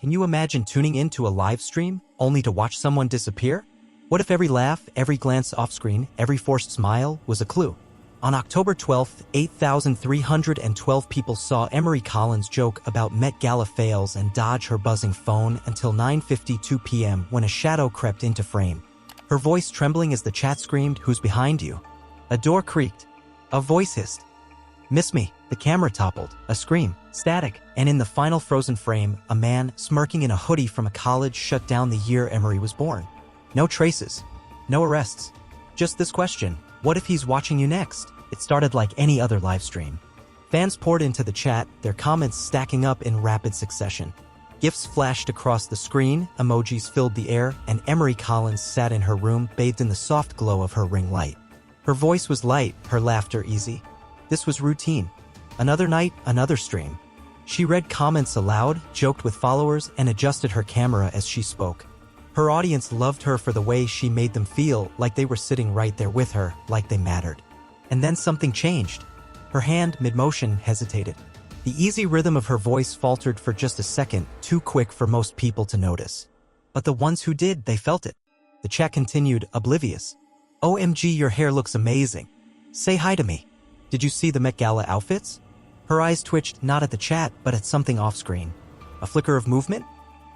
Can you imagine tuning into a live stream only to watch someone disappear? What if every laugh, every glance off-screen, every forced smile was a clue? On October 12th, 8,312 people saw Emery Collins joke about Met Gala fails and dodge her buzzing phone until 9:52 p.m. when a shadow crept into frame. Her voice trembling as the chat screamed, "Who's behind you?" A door creaked. A voice hissed, "Miss me." The camera toppled. A scream. Static. And in the final frozen frame, a man, smirking in a hoodie from a college, shut down the year Emery was born. No traces. No arrests. Just this question: what if he's watching you next? It started like any other live stream. Fans poured into the chat, their comments stacking up in rapid succession. GIFs flashed across the screen, emojis filled the air, and Emery Collins sat in her room, bathed in the soft glow of her ring light. Her voice was light, her laughter easy. This was routine. Another night, another stream. She read comments aloud, joked with followers, and adjusted her camera as she spoke. Her audience loved her for the way she made them feel, like they were sitting right there with her, like they mattered. And then something changed. Her hand, mid-motion, hesitated. The easy rhythm of her voice faltered for just a second, too quick for most people to notice. But the ones who did, they felt it. The chat continued, oblivious. "OMG, your hair looks amazing. Say hi to me. Did you see the Met Gala outfits?" Her eyes twitched, not at the chat, but at something off-screen. A flicker of movement?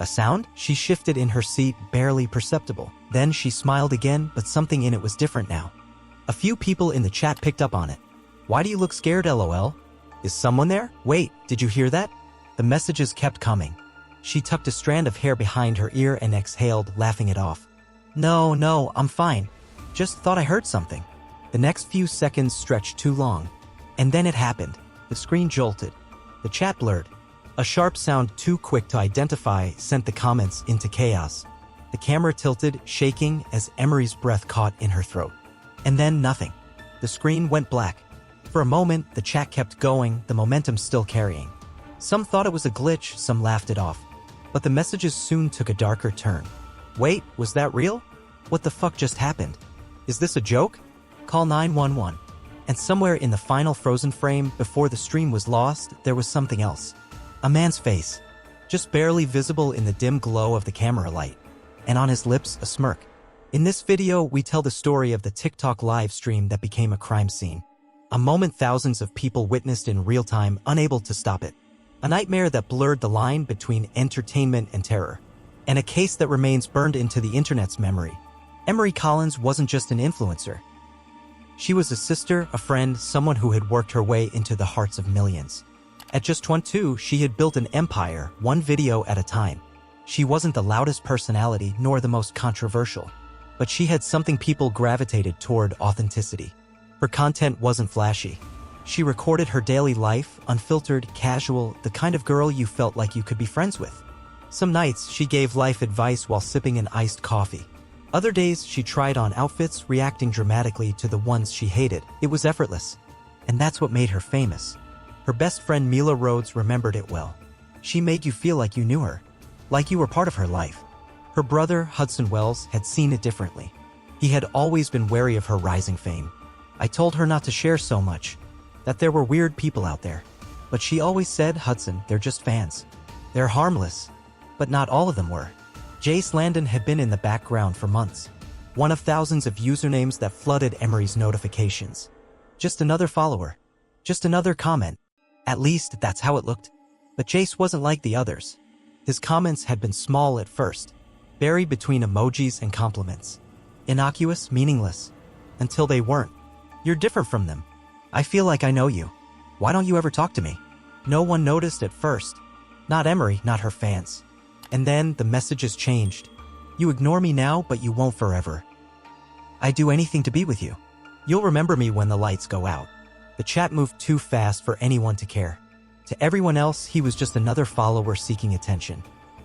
A sound? She shifted in her seat, barely perceptible. Then she smiled again, but something in it was different now. A few people in the chat picked up on it. "Why do you look scared, LOL? Is someone there? Wait, did you hear that?" The messages kept coming. She tucked a strand of hair behind her ear and exhaled, laughing it off. No, I'm fine. Just thought I heard something." The next few seconds stretched too long. And then it happened. The screen jolted. The chat blurred. A sharp sound too quick to identify sent the comments into chaos. The camera tilted, shaking as Emery's breath caught in her throat. And then nothing. The screen went black. For a moment, the chat kept going, the momentum still carrying. Some thought it was a glitch, some laughed it off. But the messages soon took a darker turn. "Wait, was that real? What the fuck just happened? Is this a joke? Call 911. And somewhere in the final frozen frame, before the stream was lost, there was something else. A man's face, just barely visible in the dim glow of the camera light. And on his lips, a smirk. In this video, we tell the story of the TikTok live stream that became a crime scene. A moment thousands of people witnessed in real time, unable to stop it. A nightmare that blurred the line between entertainment and terror. And a case that remains burned into the internet's memory. Emery Collins wasn't just an influencer. She was a sister, a friend, someone who had worked her way into the hearts of millions. At just 22, she had built an empire, one video at a time. She wasn't the loudest personality nor the most controversial, but she had something people gravitated toward: authenticity. Her content wasn't flashy. She recorded her daily life, unfiltered, casual, the kind of girl you felt like you could be friends with. Some nights, she gave life advice while sipping an iced coffee. Other days, she tried on outfits, reacting dramatically to the ones she hated. It was effortless. And that's what made her famous. Her best friend Mila Rhodes remembered it well. She made you feel like you knew her, like you were part of her life. Her brother, Hudson Wells, had seen it differently. He had always been wary of her rising fame. "I told her not to share so much, that there were weird people out there. But she always said, Hudson, they're just fans. They're harmless." But not all of them were. Jace Landon had been in the background for months. One of thousands of usernames that flooded Emery's notifications. Just another follower. Just another comment. At least, that's how it looked. But Jace wasn't like the others. His comments had been small at first, buried between emojis and compliments. Innocuous, meaningless. Until they weren't. "You're different from them. I feel like I know you. Why don't you ever talk to me?" No one noticed at first. Not Emery, not her fans. And then the messages changed. "You ignore me now, but you won't forever. I'd do anything to be with you. You'll remember me when the lights go out." The chat moved too fast for anyone to care. To everyone else, he was just another follower seeking attention.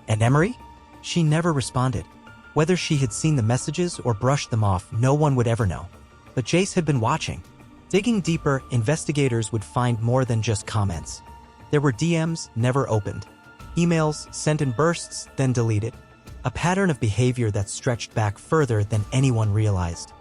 And Emery? She never responded. Whether she had seen the messages or brushed them off, no one would ever know. But Jace had been watching. Digging deeper, investigators would find more than just comments. There were DMs never opened. Emails sent in bursts, then deleted. A pattern of behavior that stretched back further than anyone realized.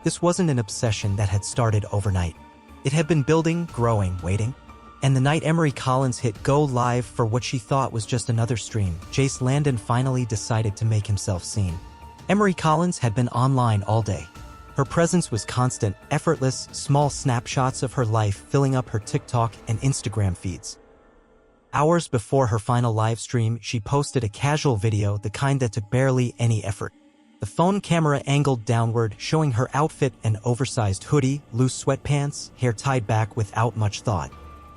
This wasn't an obsession that had started overnight. It had been building, growing, waiting. And the night Emery Collins hit go live for what she thought was just another stream, Jace Landon finally decided to make himself seen. Emery Collins had been online all day. Her presence was constant, effortless, small snapshots of her life filling up her TikTok and Instagram feeds. Hours before her final live stream, she posted a casual video, the kind that took barely any effort. The phone camera angled downward, showing her outfit, an oversized hoodie, loose sweatpants, hair tied back without much thought.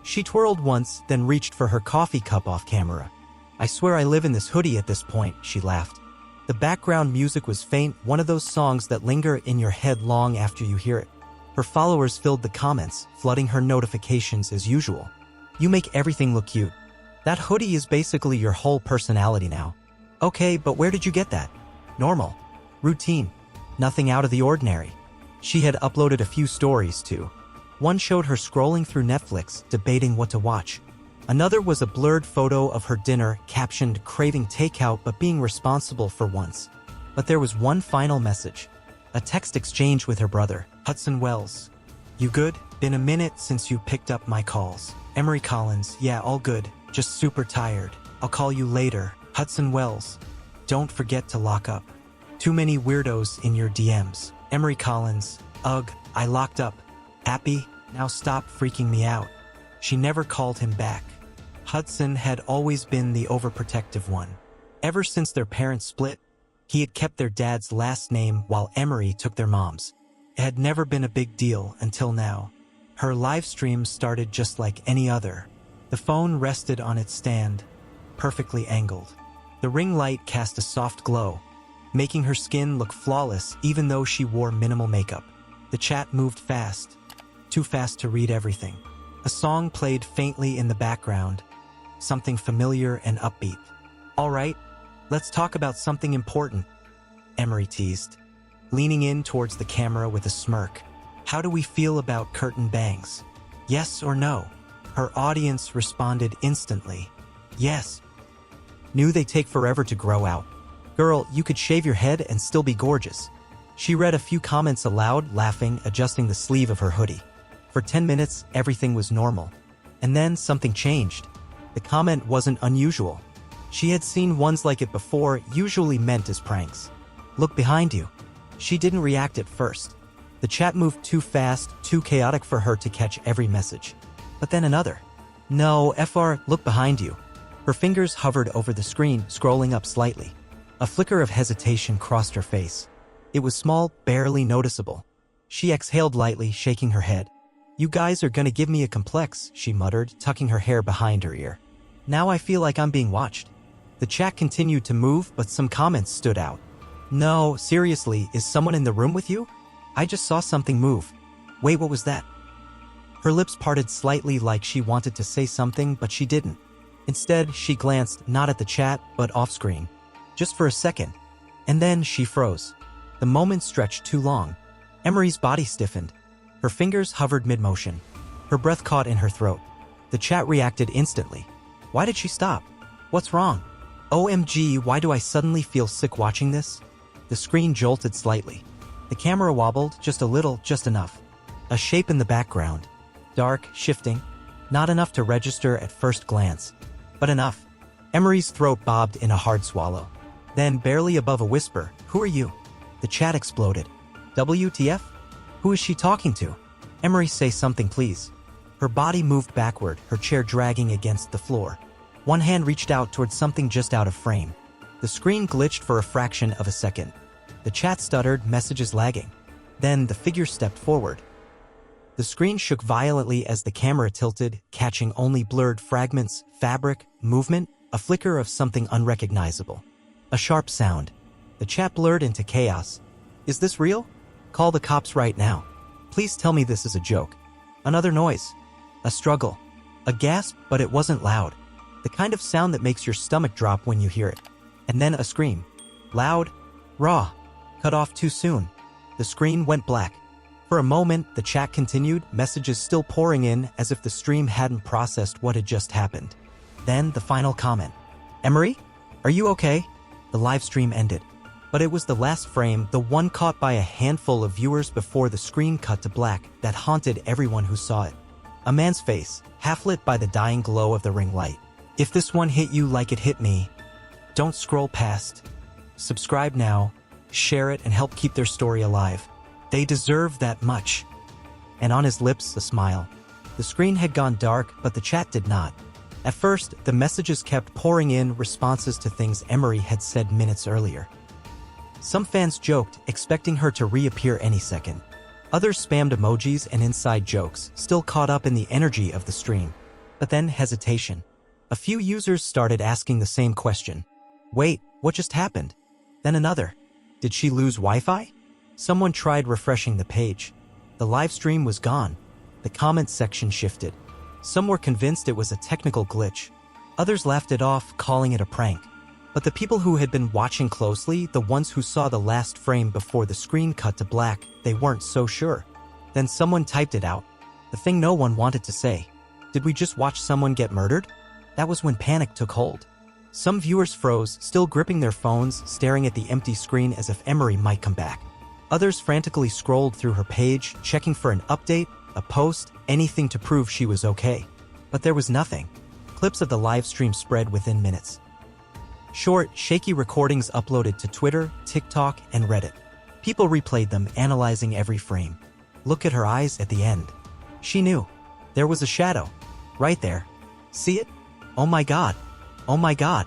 She twirled once, then reached for her coffee cup off camera. "I swear I live in this hoodie at this point," she laughed. The background music was faint, one of those songs that linger in your head long after you hear it. Her followers filled the comments, flooding her notifications as usual. "You make everything look cute. That hoodie is basically your whole personality now." "Okay, but where did you get that?" "Normal. Routine. Nothing out of the ordinary." She had uploaded a few stories too. One showed her scrolling through Netflix, debating what to watch. Another was a blurred photo of her dinner, captioned "craving takeout but being responsible for once." But there was one final message. A text exchange with her brother, Hudson Wells. "You good? Been a minute since you picked up my calls." Emery Collins, "Yeah, all good. Just super tired. I'll call you later." Hudson Wells, "Don't forget to lock up. Too many weirdos in your DMs." Emery Collins, "Ugh, I locked up. Happy? Now stop freaking me out." She never called him back. Hudson had always been the overprotective one. Ever since their parents split, he had kept their dad's last name while Emery took their mom's. It had never been a big deal until now. Her live stream started just like any other. The phone rested on its stand, perfectly angled. The ring light cast a soft glow, making her skin look flawless even though she wore minimal makeup. The chat moved fast, too fast to read everything. A song played faintly in the background, something familiar and upbeat. "All right, let's talk about something important," Emery teased, leaning in towards the camera with a smirk. "How do we feel about curtain bangs? Yes or no?" Her audience responded instantly. "Yes." "Knew they take forever to grow out. Girl, you could shave your head and still be gorgeous." She read a few comments aloud, laughing, adjusting the sleeve of her hoodie. For 10 minutes, everything was normal. And then something changed. The comment wasn't unusual. She had seen ones like it before, usually meant as pranks. "Look behind you." She didn't react at first. The chat moved too fast, too chaotic for her to catch every message. But then another. "No, look behind you." Her fingers hovered over the screen, scrolling up slightly. A flicker of hesitation crossed her face. It was small, barely noticeable. She exhaled lightly, shaking her head. "You guys are gonna give me a complex," she muttered, tucking her hair behind her ear. "Now I feel like I'm being watched." The chat continued to move, but some comments stood out. "No, seriously, is someone in the room with you? I just saw something move. Wait, what was that?" Her lips parted slightly like she wanted to say something, but she didn't. Instead, she glanced not at the chat, but off-screen. Just for a second. And then she froze. The moment stretched too long. Emery's body stiffened. Her fingers hovered mid-motion. Her breath caught in her throat. The chat reacted instantly. Why did she stop? What's wrong? OMG, why do I suddenly feel sick watching this? The screen jolted slightly. The camera wobbled, just a little, just enough. A shape in the background. Dark, shifting. Not enough to register at first glance. But enough. Emery's throat bobbed in a hard swallow. Then, barely above a whisper, "Who are you?" The chat exploded. WTF? Who is she talking to? Emery, say something, please. Her body moved backward, her chair dragging against the floor. One hand reached out towards something just out of frame. The screen glitched for a fraction of a second. The chat stuttered, messages lagging. Then the figure stepped forward. The screen shook violently as the camera tilted, catching only blurred fragments, fabric, movement, a flicker of something unrecognizable. A sharp sound. The chat blurred into chaos. Is this real? Call the cops right now. Please tell me this is a joke. Another noise. A struggle. A gasp, but it wasn't loud. The kind of sound that makes your stomach drop when you hear it. And then a scream. Loud. Raw. Cut off too soon. The screen went black. For a moment, the chat continued, messages still pouring in as if the stream hadn't processed what had just happened. Then the final comment. Emery? Are you okay? The live stream ended. But it was the last frame, the one caught by a handful of viewers before the screen cut to black, that haunted everyone who saw it. A man's face, half lit by the dying glow of the ring light. If this one hit you like it hit me, don't scroll past. Subscribe now, share it, and help keep their story alive. They deserve that much. And on his lips, a smile. The screen had gone dark, but the chat did not. At first, the messages kept pouring in responses to things Emery had said minutes earlier. Some fans joked, expecting her to reappear any second. Others spammed emojis and inside jokes, still caught up in the energy of the stream. But then hesitation. A few users started asking the same question. Wait, what just happened? Then another. Did she lose Wi-Fi? Someone tried refreshing the page. The live stream was gone. The comments section shifted. Some were convinced it was a technical glitch. Others laughed it off, calling it a prank. But the people who had been watching closely, the ones who saw the last frame before the screen cut to black, they weren't so sure. Then someone typed it out. The thing no one wanted to say. Did we just watch someone get murdered? That was when panic took hold. Some viewers froze, still gripping their phones, staring at the empty screen as if Emery might come back. Others frantically scrolled through her page, checking for an update, a post, anything to prove she was okay. But there was nothing. Clips of the live stream spread within minutes. Short, shaky recordings uploaded to Twitter, TikTok, and Reddit. People replayed them, analyzing every frame. Look at her eyes at the end. She knew. There was a shadow. Right there. See it? Oh my god. Oh my god.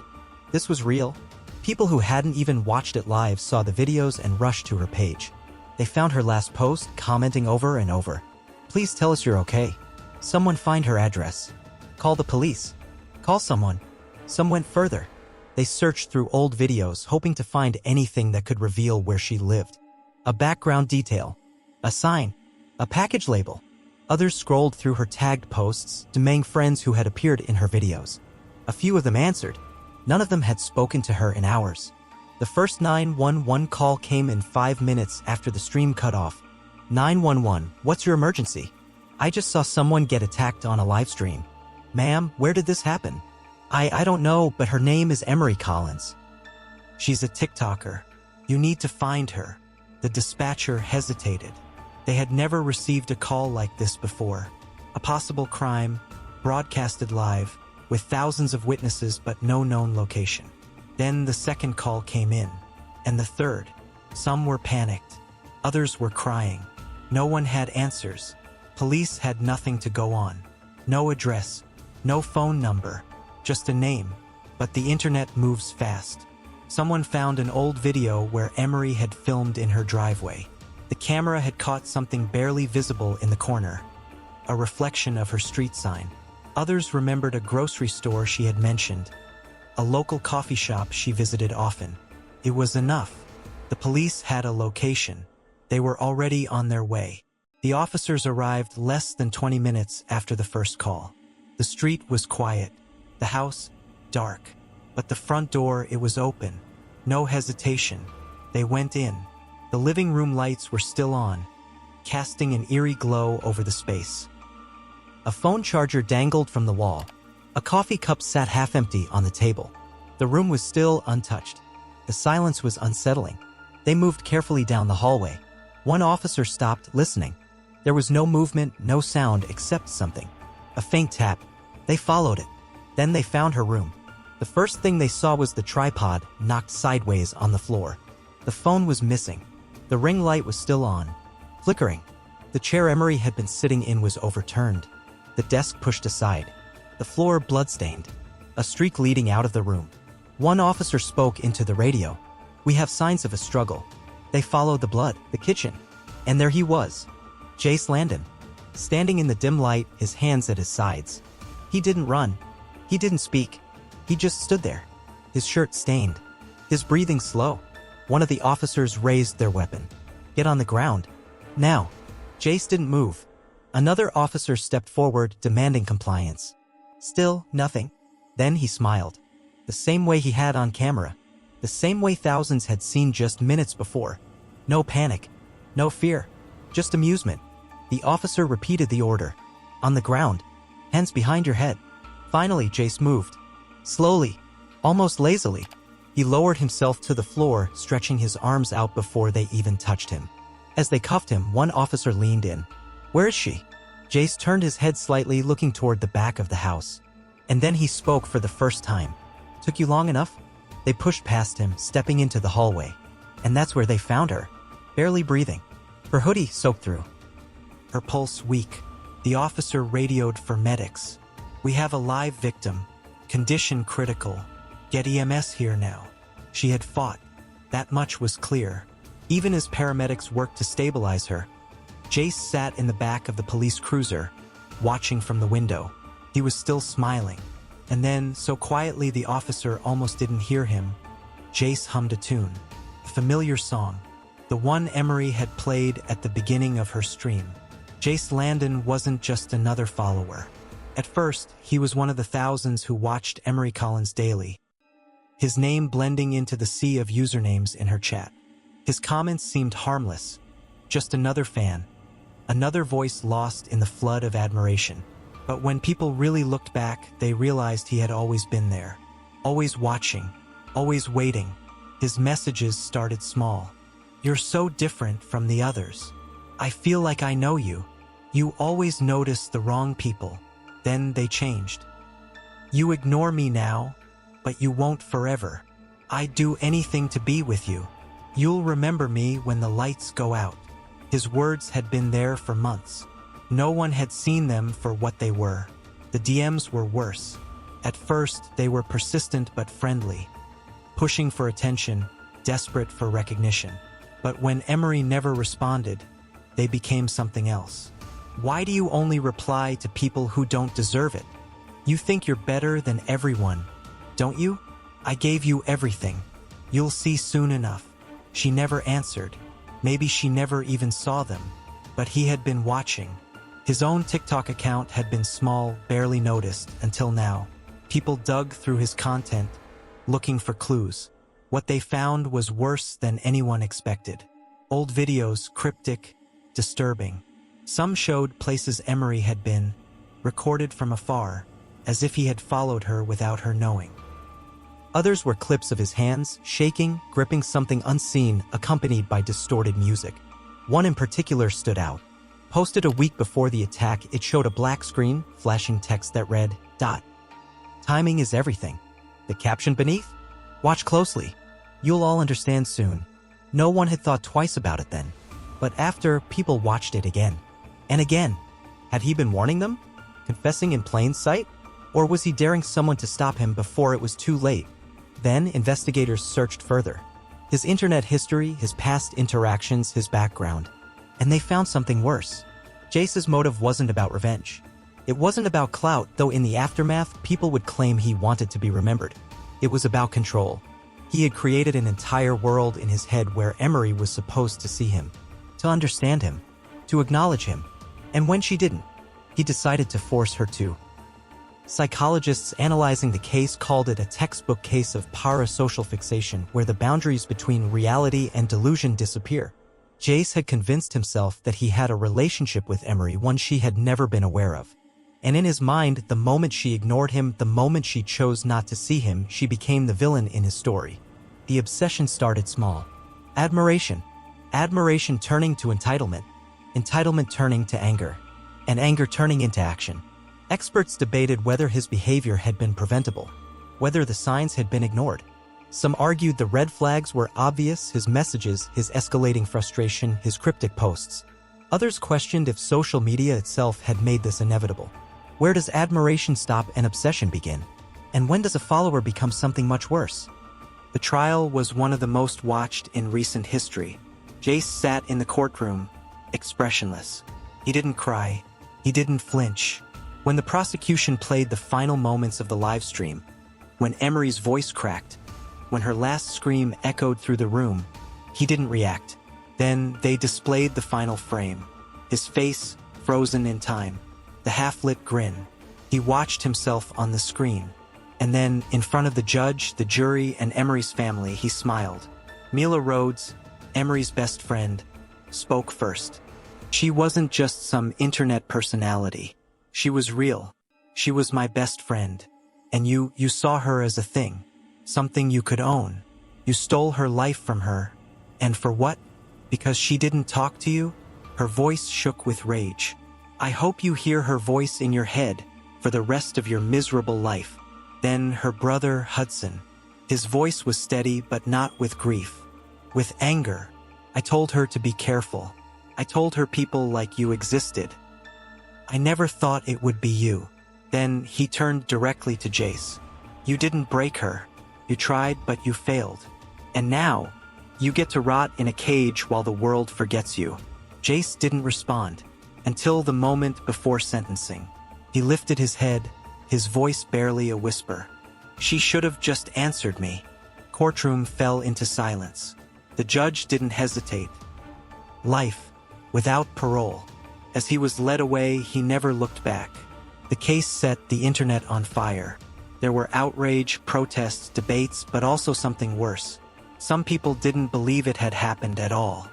This was real. People who hadn't even watched it live saw the videos and rushed to her page. They found her last post, commenting over and over. Please tell us you're okay. Someone find her address. Call the police. Call someone. Some went further. They searched through old videos, hoping to find anything that could reveal where she lived. A background detail. A sign. A package label. Others scrolled through her tagged posts, demanding friends who had appeared in her videos. A few of them answered. None of them had spoken to her in hours. The first 911 call came in 5 minutes after the stream cut off. 911, what's your emergency? I just saw someone get attacked on a live stream. Ma'am, where did this happen? I don't know, but her name is Emery Collins. She's a TikToker. You need to find her. The dispatcher hesitated. They had never received a call like this before. A possible crime, broadcasted live, with thousands of witnesses but no known location. Then the second call came in, and the third. Some were panicked. Others were crying. No one had answers. Police had nothing to go on. No address, no phone number, just a name. But the internet moves fast. Someone found an old video where Emery had filmed in her driveway. The camera had caught something barely visible in the corner, a reflection of her street sign. Others remembered a grocery store she had mentioned, a local coffee shop she visited often. It was enough. The police had a location. They were already on their way. The officers arrived less than 20 minutes after the first call. The street was quiet, the house dark, but the front door, it was open. No hesitation. They went in. The living room lights were still on, casting an eerie glow over the space. A phone charger dangled from the wall. A coffee cup sat half empty on the table. The room was still untouched. The silence was unsettling. They moved carefully down the hallway. One officer stopped, listening. There was no movement, no sound except something. A faint tap. They followed it. Then they found her room. The first thing they saw was the tripod, knocked sideways on the floor. The phone was missing. The ring light was still on, flickering. The chair Emery had been sitting in was overturned. The desk pushed aside. The floor bloodstained. A streak leading out of the room. One officer spoke into the radio. We have signs of a struggle. They followed the blood, the kitchen. And there he was. Jace Landon. Standing in the dim light, his hands at his sides. He didn't run. He didn't speak. He just stood there. His shirt stained. His breathing slow. One of the officers raised their weapon. Get on the ground. Now. Jace didn't move. Another officer stepped forward, demanding compliance. Still, nothing. Then he smiled. The same way he had on camera. The same way thousands had seen just minutes before. No panic. No fear. Just amusement. The officer repeated the order. On the ground. Hands behind your head. Finally, Jace moved. Slowly. Almost lazily. He lowered himself to the floor, stretching his arms out before they even touched him. As they cuffed him, one officer leaned in. Where is she? Jace turned his head slightly, looking toward the back of the house. And then he spoke for the first time. "Took you long enough?" They pushed past him, stepping into the hallway. And that's where they found her, barely breathing, her hoodie soaked through, her pulse weak. The officer radioed for medics. "We have a live victim. Condition critical. Get EMS here now." She had fought. That much was clear. Even as paramedics worked to stabilize her, Jace sat in the back of the police cruiser, watching from the window. He was still smiling. And then, so quietly the officer almost didn't hear him, Jace hummed a tune. A familiar song. The one Emery had played at the beginning of her stream. Jace Landon wasn't just another follower. At first, he was one of the thousands who watched Emery Collins daily, his name blending into the sea of usernames in her chat. His comments seemed harmless, just another fan, another voice lost in the flood of admiration. But when people really looked back, they realized he had always been there, always watching, always waiting. His messages started small. "You're so different from the others. I feel like I know you. You always notice the wrong people. Then they changed. You ignore me now, but you won't forever. I'd do anything to be with you. You'll remember me when the lights go out." His words had been there for months. No one had seen them for what they were. The DMs were worse. At first, they were persistent but friendly, pushing for attention, desperate for recognition. But when Emery never responded, they became something else. "Why do you only reply to people who don't deserve it? You think you're better than everyone, don't you? I gave you everything. You'll see soon enough." She never answered. Maybe she never even saw them. But he had been watching. His own TikTok account had been small, barely noticed, until now. People dug through his content, looking for clues. What they found was worse than anyone expected. Old videos, cryptic, disturbing. Some showed places Emery had been, recorded from afar, as if he had followed her without her knowing. Others were clips of his hands, shaking, gripping something unseen, accompanied by distorted music. One in particular stood out. Posted a week before the attack, it showed a black screen, flashing text that read, "Timing is everything." The caption beneath? "Watch closely. You'll all understand soon." No one had thought twice about it then. But after, people watched it again. And again. Had he been warning them? Confessing in plain sight? Or was he daring someone to stop him before it was too late? Then, investigators searched further. His internet history, his past interactions, his background. And they found something worse. Jace's motive wasn't about revenge. It wasn't about clout, though in the aftermath, people would claim he wanted to be remembered. It was about control. He had created an entire world in his head where Emery was supposed to see him, to understand him, to acknowledge him. And when she didn't, he decided to force her to. Psychologists analyzing the case called it a textbook case of parasocial fixation, where the boundaries between reality and delusion disappear. Jace had convinced himself that he had a relationship with Emery, one she had never been aware of. And in his mind, the moment she ignored him, the moment she chose not to see him, she became the villain in his story. The obsession started small. Admiration. Admiration turning to entitlement. Entitlement turning to anger. And anger turning into action. Experts debated whether his behavior had been preventable, whether the signs had been ignored. Some argued the red flags were obvious, his messages, his escalating frustration, his cryptic posts. Others questioned if social media itself had made this inevitable. Where does admiration stop and obsession begin? And when does a follower become something much worse? The trial was one of the most watched in recent history. Jace sat in the courtroom, expressionless. He didn't cry. He didn't flinch. When the prosecution played the final moments of the live stream, when Emery's voice cracked, when her last scream echoed through the room, he didn't react. Then they displayed the final frame. His face frozen in time, the half-lit grin. He watched himself on the screen. And then, in front of the judge, the jury, and Emery's family, he smiled. Mila Rhodes, Emery's best friend, spoke first. She wasn't just some internet personality. She was real. She was my best friend. And you saw her as a thing. Something you could own. You stole her life from her. And for what? Because she didn't talk to you? Her voice shook with rage. I hope you hear her voice in your head for the rest of your miserable life. Then her brother, Hudson. His voice was steady, but not with grief. With anger. I told her to be careful. I told her people like you existed. I never thought it would be you. Then he turned directly to Jace. You didn't break her. You tried, but you failed. And now, you get to rot in a cage while the world forgets you. Jace didn't respond until the moment before sentencing. He lifted his head, his voice barely a whisper. She should have just answered me. Courtroom fell into silence. The judge didn't hesitate. Life, without parole. As he was led away, he never looked back. The case set the internet on fire. There were outrage, protests, debates, but also something worse. Some people didn't believe it had happened at all.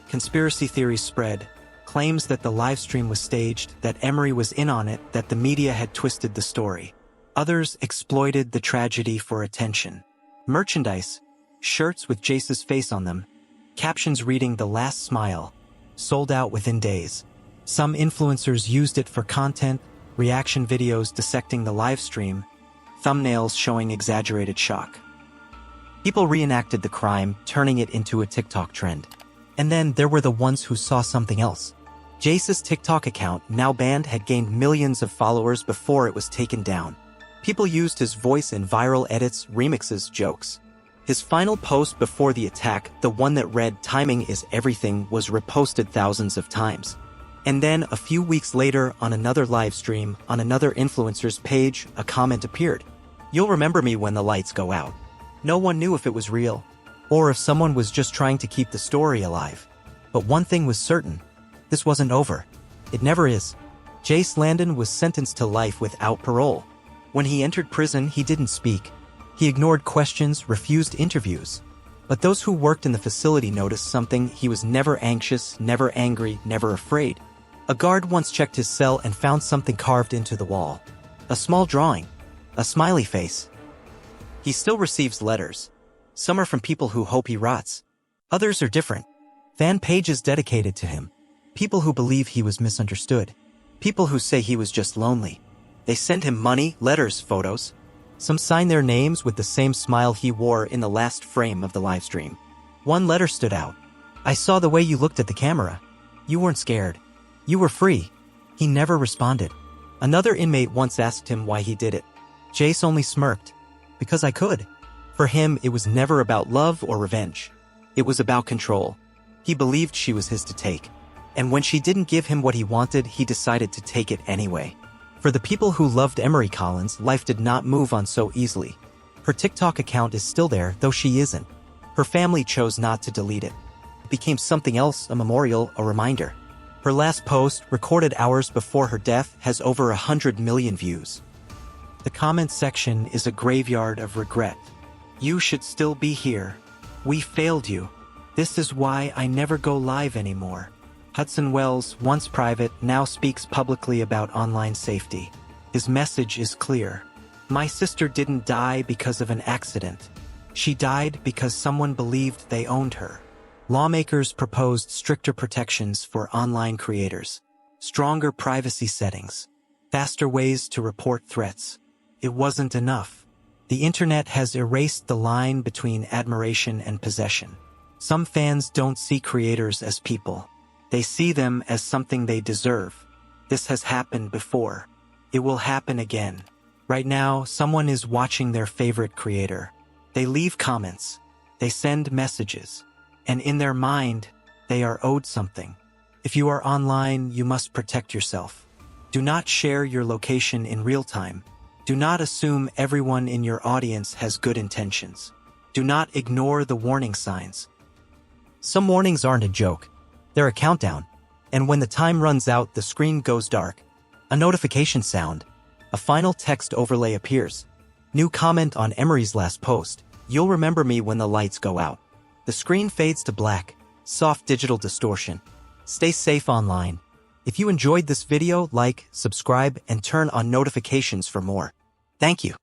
Conspiracy theories spread, claims that the live stream was staged, that Emery was in on it, that the media had twisted the story. Others exploited the tragedy for attention. Merchandise, shirts with Jace's face on them, captions reading "The Last Smile," sold out within days. Some influencers used it for content, reaction videos dissecting the live stream, thumbnails showing exaggerated shock. People reenacted the crime, turning it into a TikTok trend. And then there were the ones who saw something else. Jace's TikTok account, now banned, had gained millions of followers before it was taken down. People used his voice in viral edits, remixes, jokes. His final post before the attack, the one that read "Timing is everything," was reposted thousands of times. And then, a few weeks later, on another live stream, on another influencer's page, a comment appeared. "You'll remember me when the lights go out." No one knew if it was real, or if someone was just trying to keep the story alive. But one thing was certain. This wasn't over. It never is. Jace Landon was sentenced to life without parole. When he entered prison, he didn't speak. He ignored questions, refused interviews. But those who worked in the facility noticed something. He was never anxious, never angry, never afraid. A guard once checked his cell and found something carved into the wall. A small drawing. A smiley face. He still receives letters. Some are from people who hope he rots. Others are different. Fan pages dedicated to him. People who believe he was misunderstood. People who say he was just lonely. They sent him money, letters, photos. Some signed their names with the same smile he wore in the last frame of the live stream. One letter stood out. "I saw the way you looked at the camera. You weren't scared. You were free." He never responded. Another inmate once asked him why he did it. Jace only smirked. "Because I could." For him, it was never about love or revenge. It was about control. He believed she was his to take. And when she didn't give him what he wanted, he decided to take it anyway. For the people who loved Emery Collins, life did not move on so easily. Her TikTok account is still there, though she isn't. Her family chose not to delete it. It became something else, a memorial, a reminder. Her last post, recorded hours before her death, has over 100 million views. The comment section is a graveyard of regret. "You should still be here. We failed you. This is why I never go live anymore." Hudson Wells, once private, now speaks publicly about online safety. His message is clear. "My sister didn't die because of an accident. She died because someone believed they owned her." Lawmakers proposed stricter protections for online creators, stronger privacy settings, faster ways to report threats. It wasn't enough. The internet has erased the line between admiration and possession. Some fans don't see creators as people. They see them as something they deserve. This has happened before. It will happen again. Right now, someone is watching their favorite creator. They leave comments. They send messages. And in their mind, they are owed something. If you are online, you must protect yourself. Do not share your location in real time. Do not assume everyone in your audience has good intentions. Do not ignore the warning signs. Some warnings aren't a joke. They're a countdown. And when the time runs out, the screen goes dark. A notification sound. A final text overlay appears. New comment on Emery's last post. "You'll remember me when the lights go out." The screen fades to black. Soft digital distortion. Stay safe online. If you enjoyed this video, like, subscribe, and turn on notifications for more. Thank you.